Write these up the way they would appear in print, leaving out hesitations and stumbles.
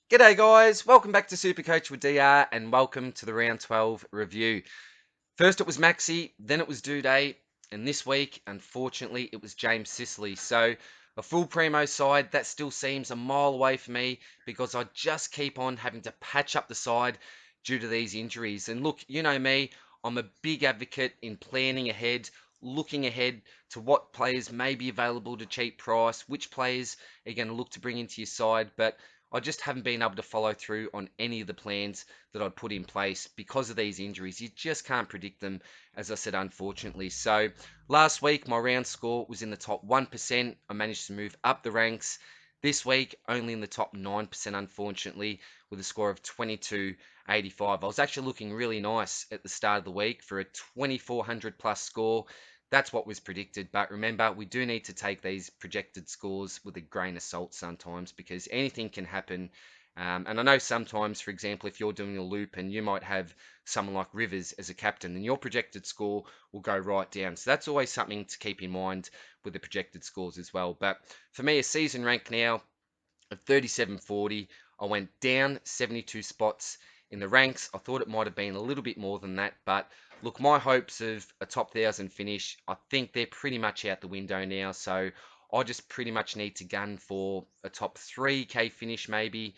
G'day guys, welcome back to SuperCoach with DR and welcome to the round 12 review. First it was Maxi, then it was Duday, and this week, unfortunately, it was James Sicily. So a full premo side, that still seems a mile away for me because I just keep on having to patch up the side due to these injuries. And look, you know me, I'm a big advocate in planning ahead, looking ahead to what players may be available at a cheap price, which players are going to look to bring into your side, but I just haven't been able to follow through on any of the plans that I'd put in place because of these injuries. You just can't predict them, as I said, unfortunately. So last week, my round score was in the top 1%. I managed to move up the ranks. This week, only in the top 9%, unfortunately, with a score of 22.85. I was actually looking really nice at the start of the week for a 2400 plus score. That's what was predicted. But remember, we do need to take these projected scores with a grain of salt sometimes because anything can happen. And I know sometimes, for example, if you're doing a loop and you might have someone like Rivers as a captain, then your projected score will go right down. So that's always something to keep in mind with the projected scores as well. But for me, a season rank now of 37.40, I went down 72 spots in the ranks. I thought it might have been a little bit more than that, but look, my hopes of a top 1,000 finish, I think they're pretty much out the window now. So I just pretty much need to gun for a top 3K finish, maybe,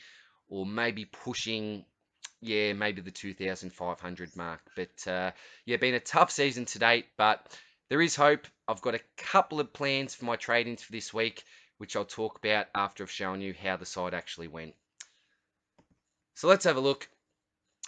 or maybe pushing, yeah, maybe the 2,500 mark. But yeah, been a tough season to date, but there is hope. I've got a couple of plans for my trade-ins for this week, which I'll talk about after I've shown you how the side actually went. So let's have a look.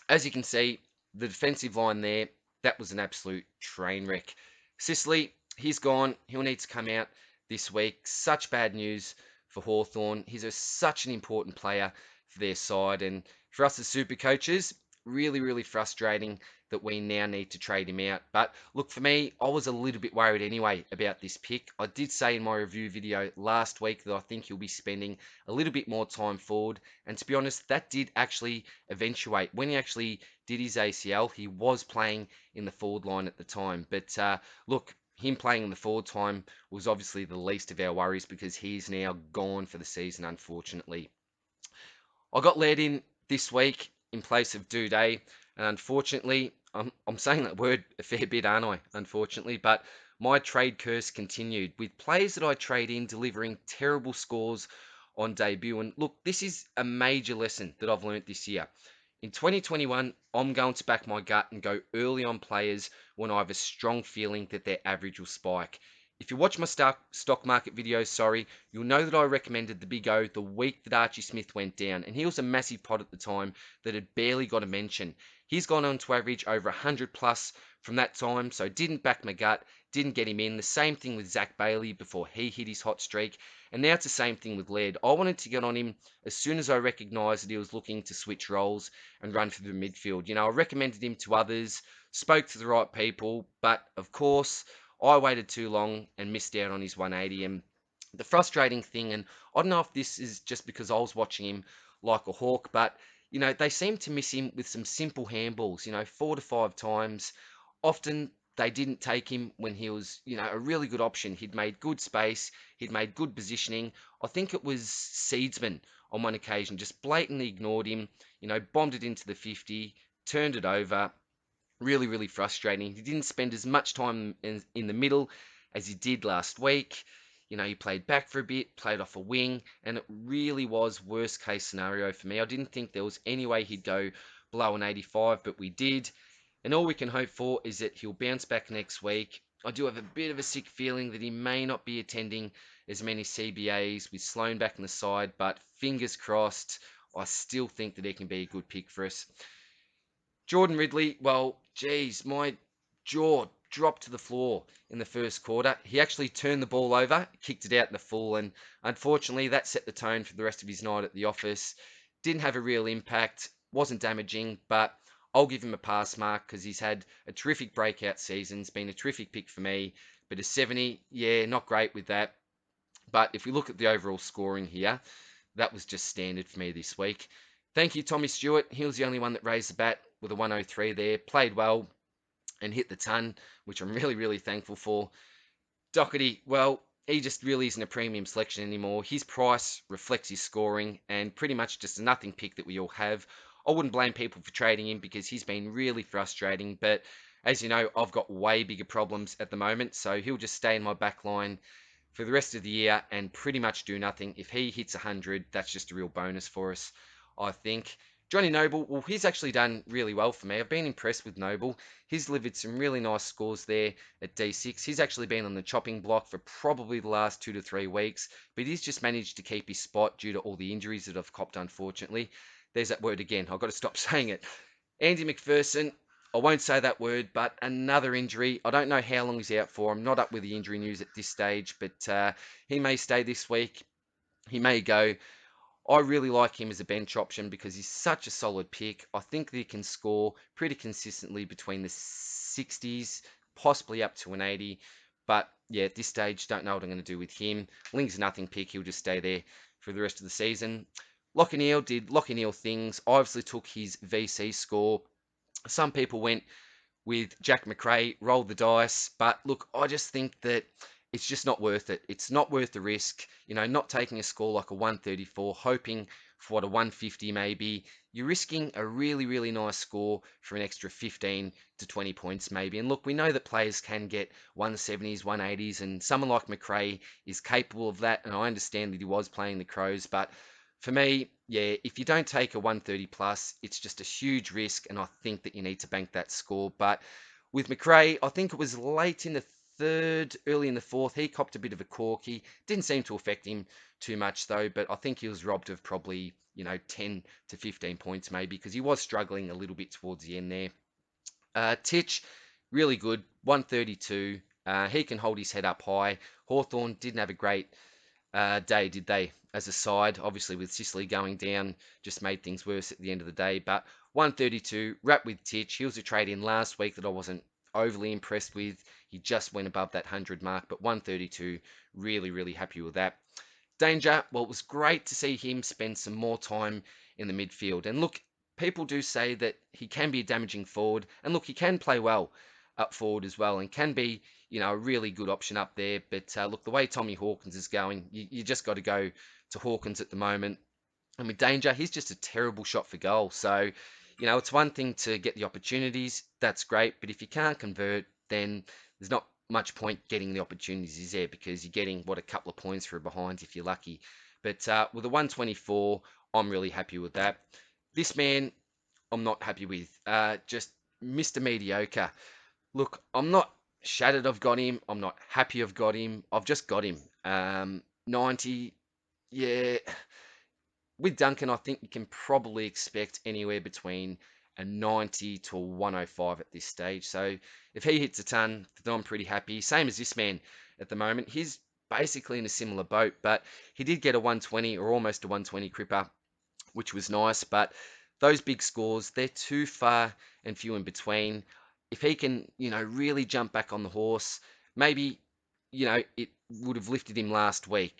As you can see, the defensive line there, that was an absolute train wreck. Sicily, he's gone. He'll need to come out this week. Such bad news for Hawthorn. He's such an important player for their side. And for us as super coaches, really, really frustrating that we now need to trade him out. But look, for me, I was a little bit worried anyway about this pick. I did say in my review video last week that I think he'll be spending a little bit more time forward. And to be honest, that did actually eventuate. When he actually did his ACL, he was playing in the forward line at the time. But look, him playing in the forward time was obviously the least of our worries because he's now gone for the season, unfortunately. I got led in this week in place of Duday, and unfortunately, I'm saying that word a fair bit, aren't I? Unfortunately, but my trade curse continued with players that I trade in delivering terrible scores on debut. And look, this is a major lesson that I've learnt this year. In 2021, I'm going to back my gut and go early on players when I have a strong feeling that their average will spike. If you watch my stock market videos, sorry, you'll know that I recommended the Big O the week that Archie Smith went down, and he was a massive pot at the time that had barely got a mention. He's gone on to average over 100 plus from that time, so didn't back my gut, didn't get him in. The same thing with Zach Bailey before he hit his hot streak, and now it's the same thing with Laird. I wanted to get on him as soon as I recognised that he was looking to switch roles and run for the midfield. You know, I recommended him to others, spoke to the right people, but of course, I waited too long and missed out on his 180. And the frustrating thing, and I don't know if this is just because I was watching him like a hawk, but you know, they seem to miss him with some simple handballs, you know, 4 to 5 times. Often they didn't take him when he was, you know, a really good option. He'd made good space, he'd made good positioning. I think it was Seedsman on one occasion just blatantly ignored him, you know, bombed it into the 50, turned it over. Really, really frustrating. He didn't spend as much time in the middle as he did last week. You know, he played back for a bit, played off a wing, and it really was worst case scenario for me. I didn't think there was any way he'd go below an 85, but we did. And all we can hope for is that he'll bounce back next week. I do have a bit of a sick feeling that he may not be attending as many CBAs with Sloan back in the side, but fingers crossed, I still think that he can be a good pick for us. Jordan Ridley, well, geez, my jaw dropped to the floor in the first quarter. He actually turned the ball over, kicked it out in the full, and unfortunately that set the tone for the rest of his night at the office. Didn't have a real impact, wasn't damaging, but I'll give him a pass mark because he's had a terrific breakout season. It's been a terrific pick for me, but a 70, yeah, not great with that. But if we look at the overall scoring here, that was just standard for me this week. Thank you, Tommy Stewart. He was the only one that raised the bat with a 103 there. Played well and hit the ton, which I'm really, really thankful for. Doherty, well, he just really isn't a premium selection anymore. His price reflects his scoring and pretty much just a nothing pick that we all have. I wouldn't blame people for trading him because he's been really frustrating, but as you know, I've got way bigger problems at the moment, so he'll just stay in my back line for the rest of the year and pretty much do nothing. If he hits 100, that's just a real bonus for us, I think. Johnny Noble, well, he's actually done really well for me. I've been impressed with Noble. He's delivered some really nice scores there at D6. He's actually been on the chopping block for probably the last 2 to 3 weeks, but he's just managed to keep his spot due to all the injuries that I've copped, unfortunately. There's that word again. I've got to stop saying it. Andy McPherson, I won't say that word, but another injury. I don't know how long he's out for. I'm not up with the injury news at this stage, but he may stay this week. He may go. I really like him as a bench option because he's such a solid pick. I think that he can score pretty consistently between the 60s, possibly up to an 80. But yeah, at this stage, don't know what I'm going to do with him. Ling's a nothing pick. He'll just stay there for the rest of the season. Lockie Neal did Lockie Neal things. I obviously took his VC score. Some people went with Jack McRae, rolled the dice. But look, I just think that it's just not worth it. It's not worth the risk. You know, not taking a score like a 134, hoping for what a 150 maybe. You're risking a really, really nice score for an extra 15 to 20 points maybe. And look, we know that players can get 170s, 180s, and someone like McRae is capable of that. And I understand that he was playing the Crows, but for me, yeah, if you don't take a 130 plus, it's just a huge risk, and I think that you need to bank that score. But with McRae, I think it was late in the third, early in the fourth, he copped a bit of a corky. Didn't seem to affect him too much though, but I think he was robbed of probably, 10 to 15 points maybe because he was struggling a little bit towards the end there. Titch, really good, 132. He can hold his head up high. Hawthorn didn't have a great day, did they? As a side, obviously with Sicily going down, just made things worse at the end of the day. But 132, wrapped with Titch. He was a trade in last week that I wasn't overly impressed with. He just went above that 100 mark, but 132, really, really happy with that. Danger, well, it was great to see him spend some more time in the midfield. And look, people do say that he can be a damaging forward. And look, he can play well up forward as well and can be, a really good option up there. But look, the way Tommy Hawkins is going, you just got to go to Hawkins at the moment. And with Danger, he's just a terrible shot for goal. So, it's one thing to get the opportunities. That's great. But if you can't convert, then there's not much point getting the opportunities there because you're getting, a couple of points for a behind if you're lucky. But with a 124, I'm really happy with that. This man, I'm not happy with. Just Mr. Mediocre. Look, I'm not shattered I've got him. I'm not happy I've got him. I've just got him. 90, yeah. With Duncan, I think you can probably expect anywhere between a 90 to a 105 at this stage. So if he hits a ton, then I'm pretty happy. Same as this man at the moment. He's basically in a similar boat, but he did get a 120 or almost a 120 Cripper, which was nice. But those big scores, they're too far and few in between. If he can, really jump back on the horse, maybe, it would have lifted him last week.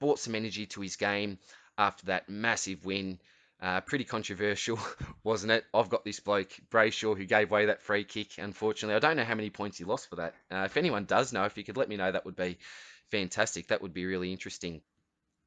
Brought some energy to his game after that massive win. Pretty controversial, wasn't it? I've got this bloke, Bray Shaw, who gave away that free kick, unfortunately. I don't know how many points he lost for that. If anyone does know, if you could let me know, that would be fantastic. That would be really interesting.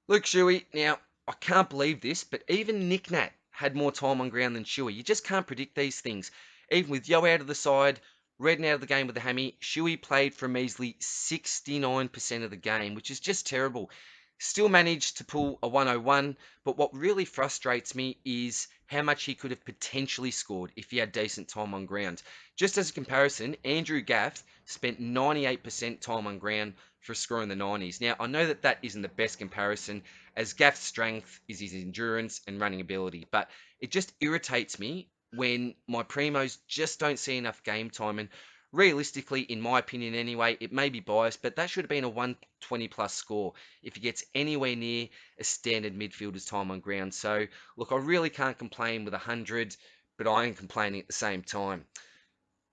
Luke Shuey, now, I can't believe this, but even Nick Nat had more time on ground than Shuey. You just can't predict these things. Even with Yo out of the side, Redden out of the game with the hammy, Shuey played for a measly 69% of the game, which is just terrible. Still managed to pull a 101, but what really frustrates me is how much he could have potentially scored if he had decent time on ground. Just as a comparison, Andrew Gaff spent 98% time on ground for a score in the 90s. Now, I know that that isn't the best comparison, as Gaff's strength is his endurance and running ability, but it just irritates me when my primos just don't see enough game time. And realistically, in my opinion anyway, it may be biased, but that should have been a 120 plus score if he gets anywhere near a standard midfielder's time on ground. So, look, I really can't complain with 100, but I am complaining at the same time.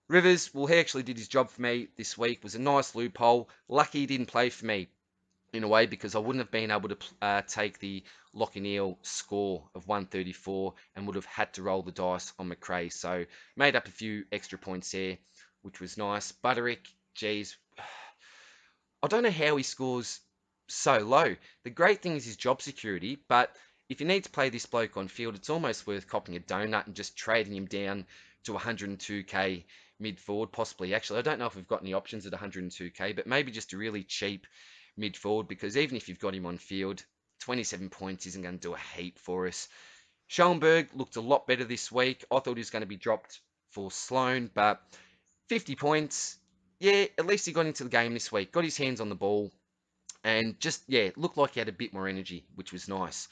Rivers, well, he actually did his job for me this week. Was a nice loophole. Lucky he didn't play for me in a way because I wouldn't have been able to take the Lockie Neal score of 134 and would have had to roll the dice on McRae. So made up a few extra points there, which was nice. Butterick, geez, I don't know how he scores so low. The great thing is his job security, but if you need to play this bloke on field, it's almost worth copping a donut and just trading him down to 102k mid forward, possibly. Actually, I don't know if we've got any options at 102k, but maybe just a really cheap mid forward, because even if you've got him on field, 27 points isn't going to do a heap for us. Schoenberg looked a lot better this week. I thought he was going to be dropped for Sloan, but 50 points. Yeah, at least he got into the game this week, got his hands on the ball, and just, yeah, looked like he had a bit more energy, which was nice.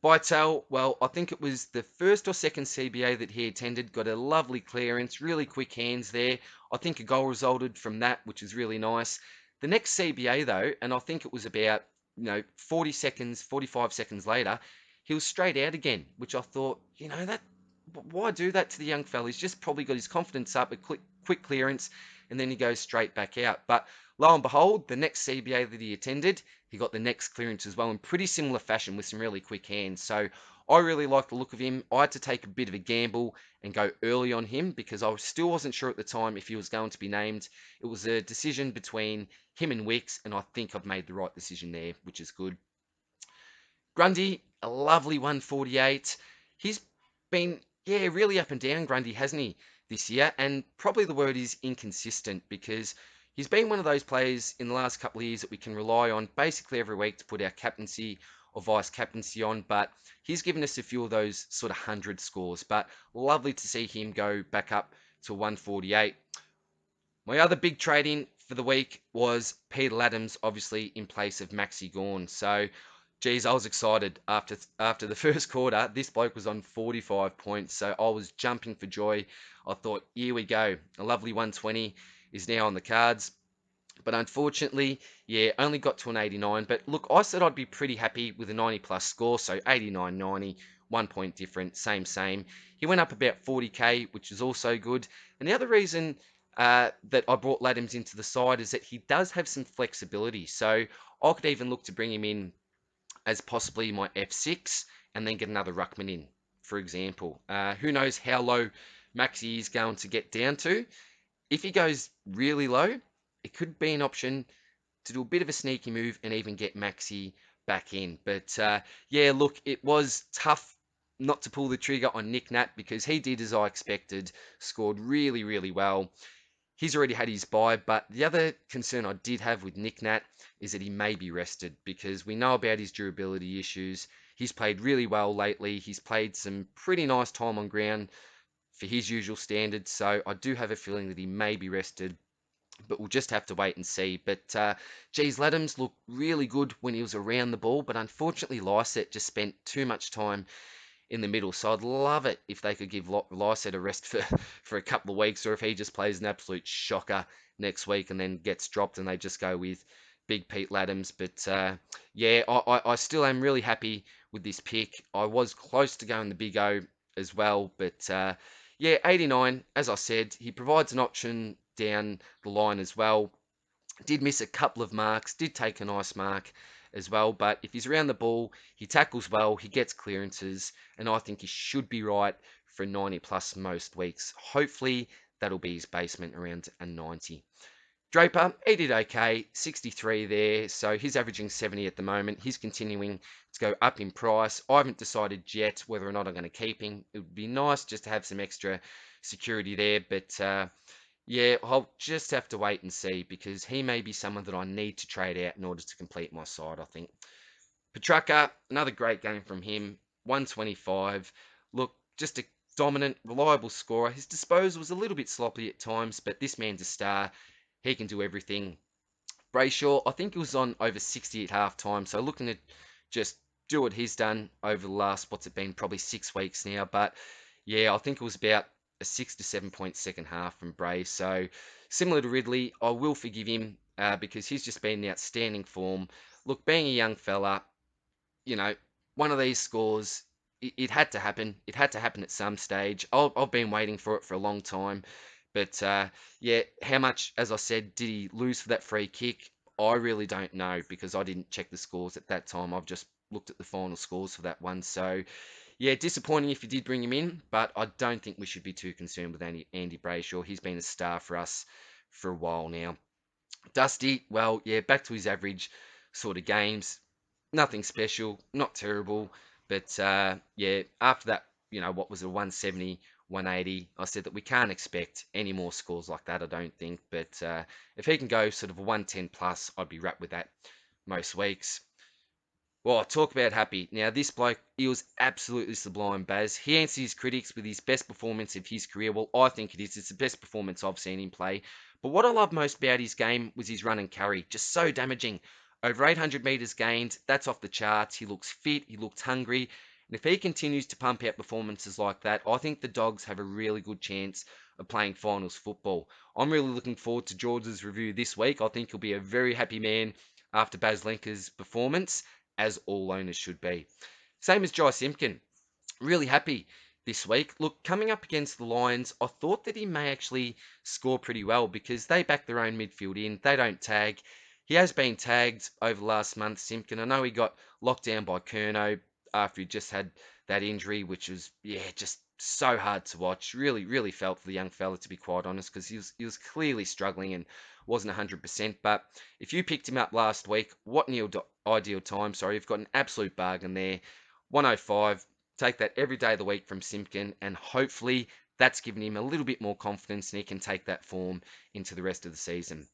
Bytel, well, I think it was the first or second CBA that he attended, got a lovely clearance, really quick hands there. I think a goal resulted from that, which is really nice. The next CBA, though, and I think it was about, 40 seconds, 45 seconds later, he was straight out again, which I thought, that why do that to the young fella? He's just probably got his confidence up, a quick clearance, and then he goes straight back out. But lo and behold, the next CBA that he attended, he got the next clearance as well in pretty similar fashion with some really quick hands. So I really like the look of him. I had to take a bit of a gamble and go early on him because I still wasn't sure at the time if he was going to be named. It was a decision between him and Wicks, and I think I've made the right decision there, which is good. Grundy, a lovely 148. He's been, yeah, really up and down, Grundy, hasn't he, this year? And probably the word is inconsistent, because he's been one of those players in the last couple of years that we can rely on basically every week to put our captaincy or vice captaincy on. But he's given us a few of those sort of 100 scores. But lovely to see him go back up to 148. My other big trading for the week was Peter Adams, obviously in place of Maxi Gawn. So, geez, I was excited after the first quarter. This bloke was on 45 points, so I was jumping for joy. I thought, here we go. A lovely 120 is now on the cards. But unfortunately, yeah, only got to an 89. But look, I said I'd be pretty happy with a 90 plus score, so 89, 90, 1 point different, same. He went up about 40k, which is also good. And the other reason that I brought Laddams into the side is that he does have some flexibility. So I could even look to bring him in as possibly my F6 and then get another Ruckman in, for example. Who knows how low Maxi is going to get down to. If he goes really low, it could be an option to do a bit of a sneaky move and even get Maxi back in. But yeah, look, it was tough not to pull the trigger on Nick Nat because he did as I expected, scored really well. He's already had his bye, but the other concern I did have with Nick Nat is that he may be rested because we know about his durability issues. He's played really well lately. He's played some pretty nice time on ground for his usual standards, so I do have a feeling that he may be rested, but we'll just have to wait and see. But geez, Laddams looked really good when he was around the ball, but unfortunately Lysette just spent too much time in the middle. So I'd love it if they could give Lysette a rest for a couple of weeks, or if he just plays an absolute shocker next week and then gets dropped and they just go with Big Pete Laddams. But yeah, I still am really happy with this pick. I was close to going the Big O as well, but yeah, 89, as I said, he provides an option down the line as well. Did miss a couple of marks, did take a nice mark as well, but if he's around the ball, he tackles well, he gets clearances, and I think he should be right for 90 plus most weeks. Hopefully, that'll be his basement around a 90. Draper, he did okay, 63 there, so he's averaging 70 at the moment. He's continuing to go up in price. I haven't decided yet whether or not I'm going to keep him. It would be nice just to have some extra security there, but yeah, I'll just have to wait and see because he may be someone that I need to trade out in order to complete my side, I think. Petrarca, another great game from him, 125. Look, just a dominant, reliable scorer. His disposal was a little bit sloppy at times, but this man's a star. He can do everything. Bray Shaw, I think he was on over 60 at half time, so looking to just do what he's done over the last, what's it been, probably 6 weeks now. But yeah, I think it was about a 6 to 7 point second half from Bray. So similar to Ridley, I will forgive him because he's just been in outstanding form. Look, being a young fella, you know, one of these scores, it had to happen. It had to happen at some stage. I've been waiting for it for a long time. But yeah, how much, as I said, did he lose for that free kick? I really don't know because I didn't check the scores at that time. I've just looked at the final scores for that one. So yeah, disappointing if you did bring him in, but I don't think we should be too concerned with Andy Brayshaw. He's been a star for us for a while now. Dusty, well, yeah, back to his average sort of games. Nothing special, not terrible, but yeah, after that, what was a 170, 180, I said that we can't expect any more scores like that, I don't think. But if he can go sort of a 110 plus, I'd be wrapped with that most weeks. Well, talk about happy. Now, this bloke, he was absolutely sublime, Baz. He answered his critics with his best performance of his career. Well, I think it is. It's the best performance I've seen him play. But what I love most about his game was his run and carry. Just so damaging. Over 800 metres gained, that's off the charts. He looks fit, he looks hungry. And if he continues to pump out performances like that, I think the Dogs have a really good chance of playing finals football. I'm really looking forward to George's review this week. I think he'll be a very happy man after Baz Lenker's performance, as all owners should be. Same as Jai Simpkin. Really happy this week. Look, coming up against the Lions, I thought that he may actually score pretty well because they back their own midfield in. They don't tag. He has been tagged over the last month, Simpkin. I know he got locked down by Kerno after he just had that injury, which was, yeah, just so hard to watch. Really, really felt for the young fella, to be quite honest, because he was clearly struggling and wasn't 100%. But if you picked him up last week, what an ideal time. Sorry, you've got an absolute bargain there. 105. Take that every day of the week from Simpkin, and hopefully that's given him a little bit more confidence and he can take that form into the rest of the season.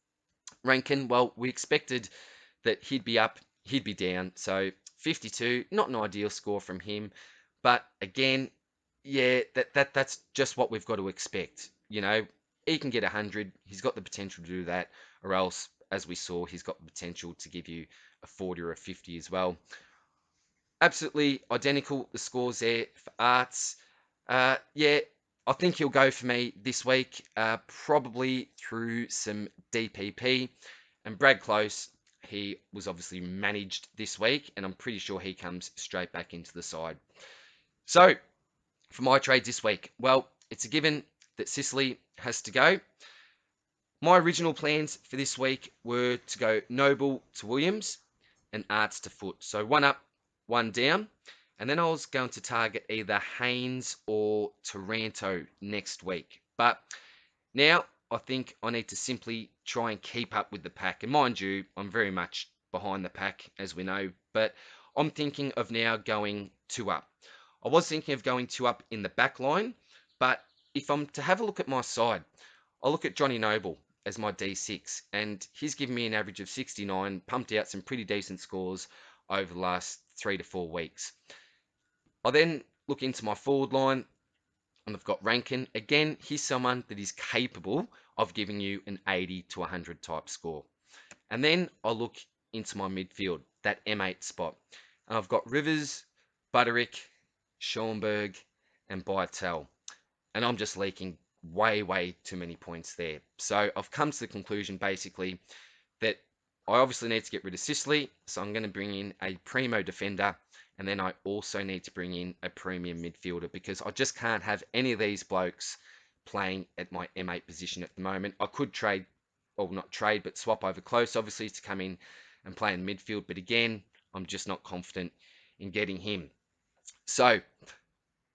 Rankin, well, we expected that he'd be up, he'd be down. So 52, not an ideal score from him, but again, yeah, that's just what we've got to expect. He can get 100. He's got the potential to do that, or else, as we saw, he's got the potential to give you a 40 or a 50 as well. Absolutely identical, the scores there for Arts. Yeah, I think he'll go for me this week, probably through some DPP. And Brad Close, he was obviously managed this week, and I'm pretty sure he comes straight back into the side. So, for my trades this week, well, it's a given that Sicily has to go. My original plans for this week were to go Noble to Williams and Arts to Foot. So one up, one down. And then I was going to target either Haynes or Taranto next week. But now I think I need to simply try and keep up with the pack. And mind you, I'm very much behind the pack, as we know. But I'm thinking of now going two up. I was thinking of going two up in the back line. But if I'm to have a look at my side, I'll look at Johnny Noble as my D6, and he's given me an average of 69, pumped out some pretty decent scores over the last 3 to 4 weeks. I then look into my forward line, and I've got Rankin. Again, he's someone that is capable of giving you an 80 to 100 type score. And then I look into my midfield, that M8 spot. And I've got Rivers, Butterick, Schoenberg, and Bytel. And I'm just leaking way too many points there. So I've come to the conclusion basically that I obviously need to get rid of Sicily, so I'm going to bring in a primo defender, and then I also need to bring in a premium midfielder because I just can't have any of these blokes playing at my M8 position at the moment. I could trade, or not trade, but swap over Close obviously to come in and play in midfield, but again, I'm just not confident in getting him. So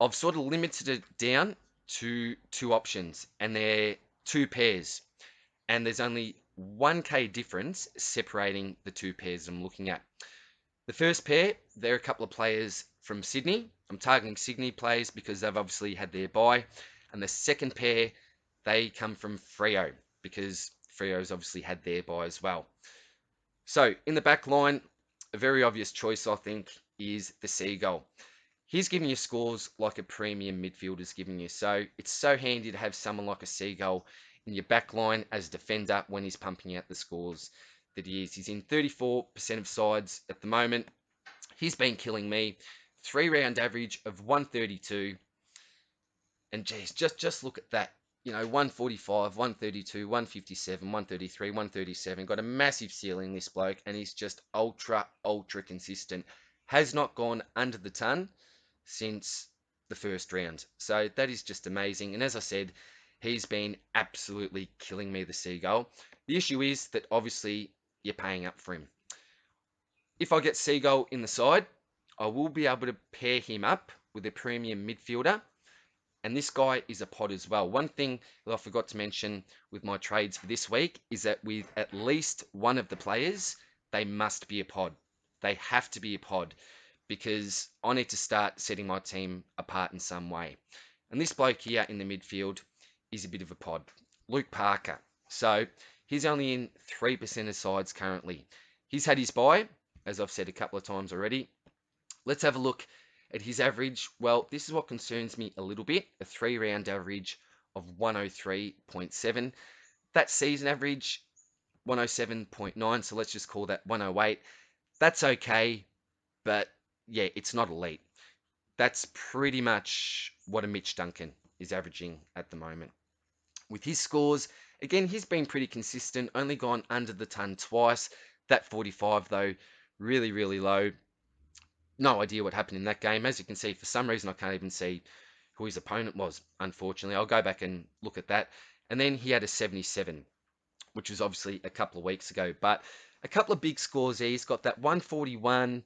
I've sort of limited it down to two options, and they're two pairs. And there's only 1K difference separating the two pairs I'm looking at. The first pair, they're a couple of players from Sydney. I'm targeting Sydney players because they've obviously had their bye. And the second pair, they come from Freo because Freo's obviously had their bye as well. So in the back line, a very obvious choice, I think, is the Seagull. He's giving you scores like a premium midfielder's giving you. So it's so handy to have someone like a Seagull in your back line as a defender when he's pumping out the scores that he is. He's in 34% of sides at the moment. He's been killing me. 3-round average of 132. And geez, just look at that. 145, 132, 157, 133, 137. Got a massive ceiling, this bloke, and he's just ultra consistent. Has not gone under the ton since the first round. So that is just amazing. And as I said, he's been absolutely killing me, the Seagull. The issue is that obviously you're paying up for him. If I get Seagull in the side, I will be able to pair him up with a premium midfielder. And this guy is a pod as well. One thing that I forgot to mention with my trades for this week is that with at least one of the players, they must be a pod. They have to be a pod because I need to start setting my team apart in some way. And this bloke here in the midfield is a bit of a pod. Luke Parker. So he's only in 3% of sides currently. He's had his bye, as I've said a couple of times already. Let's have a look at his average. Well, this is what concerns me a little bit. A 3-round average of 103.7. That season average, 107.9. So let's just call that 108. That's okay, but yeah, it's not elite. That's pretty much what a Mitch Duncan is averaging at the moment. With his scores, again, he's been pretty consistent, only gone under the ton twice. That 45, though, really, really low. No idea what happened in that game. As you can see, for some reason, I can't even see who his opponent was, unfortunately. I'll go back and look at that. And then he had a 77, which was obviously a couple of weeks ago. But a couple of big scores there. He's got that 141.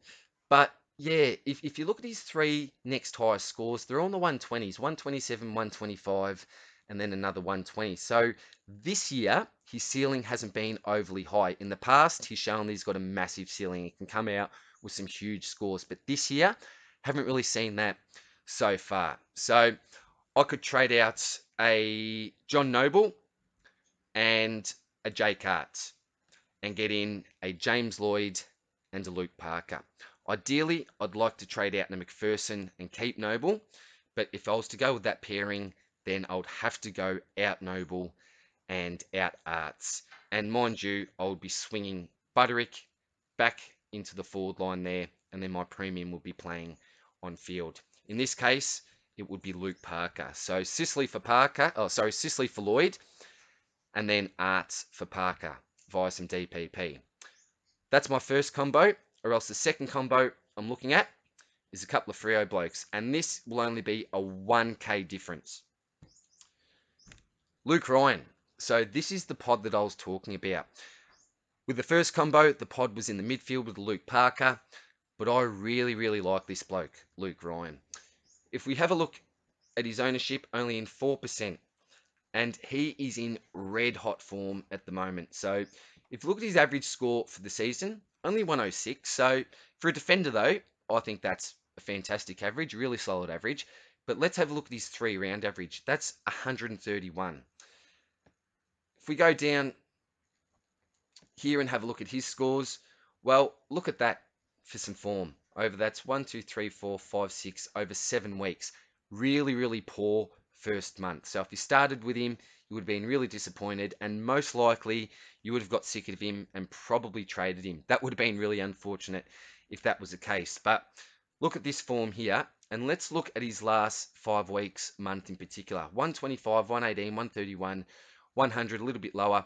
But yeah, if you look at his 3 next highest scores, they're all in the 120s, 127, 125, and then another 120. So this year, his ceiling hasn't been overly high. In the past, he's shown that he's got a massive ceiling. He can come out with some huge scores. But this year, haven't really seen that so far. So I could trade out a John Noble and a Jake Hart and get in a James Lloyd and a Luke Parker. Ideally, I'd like to trade out a McPherson and keep Noble, but if I was to go with that pairing, then I would have to go out Noble and out Arts. And mind you, I would be swinging Butterick back into the forward line there, and then my premium would be playing on field. In this case, it would be Luke Parker. So Sicily for Lloyd, and then Arts for Parker via some DPP. That's my first combo, or else the second combo I'm looking at is a couple of Freo blokes, and this will only be a 1k difference. Luke Ryan. So this is the pod that I was talking about. With the first combo, the pod was in the midfield with Luke Parker, but I really, really like this bloke, Luke Ryan. If we have a look at his ownership, only in 4%, and he is in red hot form at the moment. So if you look at his average score for the season, only 106. So for a defender, though, I think that's a fantastic average, really solid average. But let's have a look at his 3-round average. That's 131. If we go down here and have a look at his scores, well, look at that for some form. That's 1, 2, 3, 4, 5, 6, over 7 weeks. Really, really poor first month. So if you started with him, you would have been really disappointed, and most likely you would have got sick of him and probably traded him. That would have been really unfortunate if that was the case. But look at this form here, and let's look at his last 5 weeks, month in particular. 125, 118, 131, 100, a little bit lower,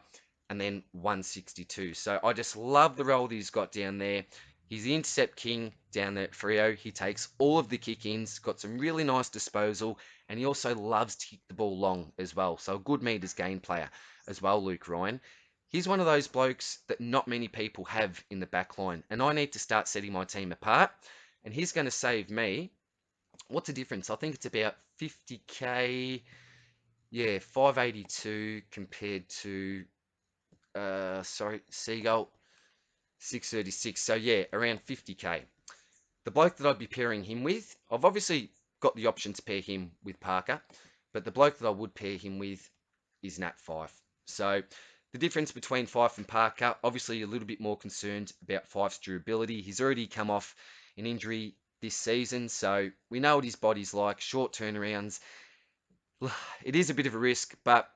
and then 162. So I just love the role that he's got down there. He's the intercept king down there at Freo. He takes all of the kick-ins, got some really nice disposal, and he also loves to kick the ball long as well. So a good meters gain player as well, Luke Ryan. He's one of those blokes that not many people have in the back line, and I need to start setting my team apart, and he's going to save me. What's the difference? I think it's about 50k. Yeah, 582 compared to, Seagull, 636. So yeah, around 50k. The bloke that I'd be pairing him with, I've obviously got the option to pair him with Parker, but the bloke that I would pair him with is Nat Fyfe. So the difference between Fyfe and Parker, obviously a little bit more concerned about Fyfe's durability. He's already come off an injury this season, so we know what his body's like, short turnarounds. It is a bit of a risk, but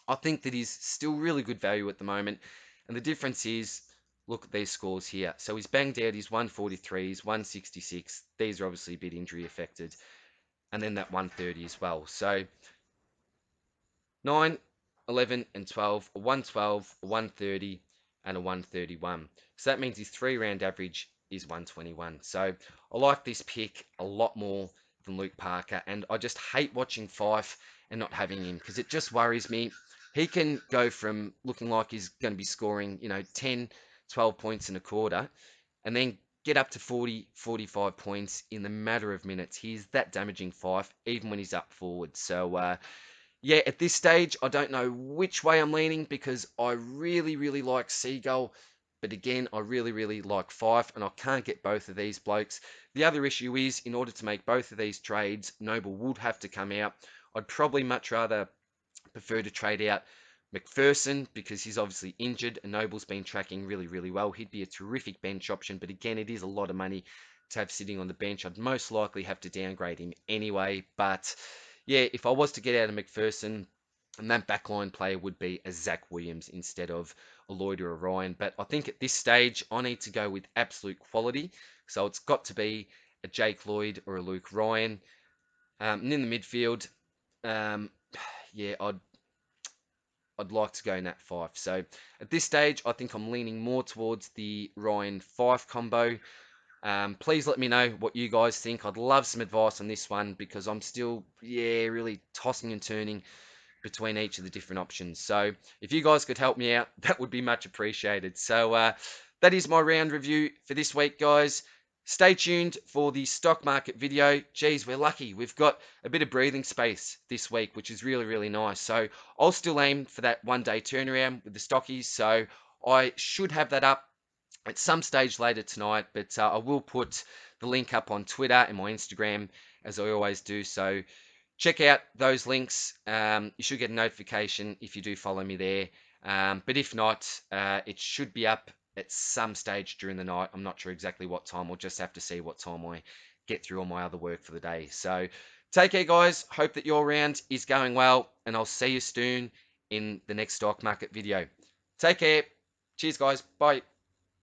I think that he's still really good value at the moment. And the difference is, look at these scores here. So he's banged out his 143s, 166. These are obviously a bit injury affected. And then that 130 as well. So 9, 11, and 12, a 112, a 130, and a 131. So that means his 3-round average is 121. So I like this pick a lot more than Luke Parker. And I just hate watching Fyfe and not having him because it just worries me. He can go from looking like he's going to be scoring, 10, 12 points in a quarter, and then get up to 40, 45 points in the matter of minutes. He's that damaging Fife, even when he's up forward. So, yeah, at this stage, I don't know which way I'm leaning because I really, really like Seagull. But again, I really, really like Fife, and I can't get both of these blokes. The other issue is, in order to make both of these trades, Noble would have to come out. I'd probably much rather prefer to trade out McPherson because he's obviously injured and Noble's been tracking really, really well. He'd be a terrific bench option, but again, it is a lot of money to have sitting on the bench. I'd most likely have to downgrade him anyway. But yeah, if I was to get out of McPherson, and that backline player would be a Zach Williams instead of a Lloyd or a Ryan. But I think at this stage, I need to go with absolute quality. So it's got to be a Jake Lloyd or a Luke Ryan. And in the midfield, um, yeah, I'd like to go in that Fife. So at this stage, I think I'm leaning more towards the Ryan Fife combo. Please let me know what you guys think. I'd love some advice on this one because I'm still, yeah, really tossing and turning between each of the different options. So if you guys could help me out, that would be much appreciated. So that is my round review for this week, guys. Stay tuned for the stock market video. Geez, we're lucky. We've got a bit of breathing space this week, which is really, really nice. So I'll still aim for that 1 day turnaround with the stockies. So I should have that up at some stage later tonight, but I will put the link up on Twitter and my Instagram as I always do. So check out those links. You should get a notification if you do follow me there. But if not, it should be up at some stage during the night. I'm not sure exactly what time. We'll just have to see what time I get through all my other work for the day. So take care, guys. Hope that your round is going well, and I'll see you soon in the next stock market video. Take care. Cheers, guys. Bye.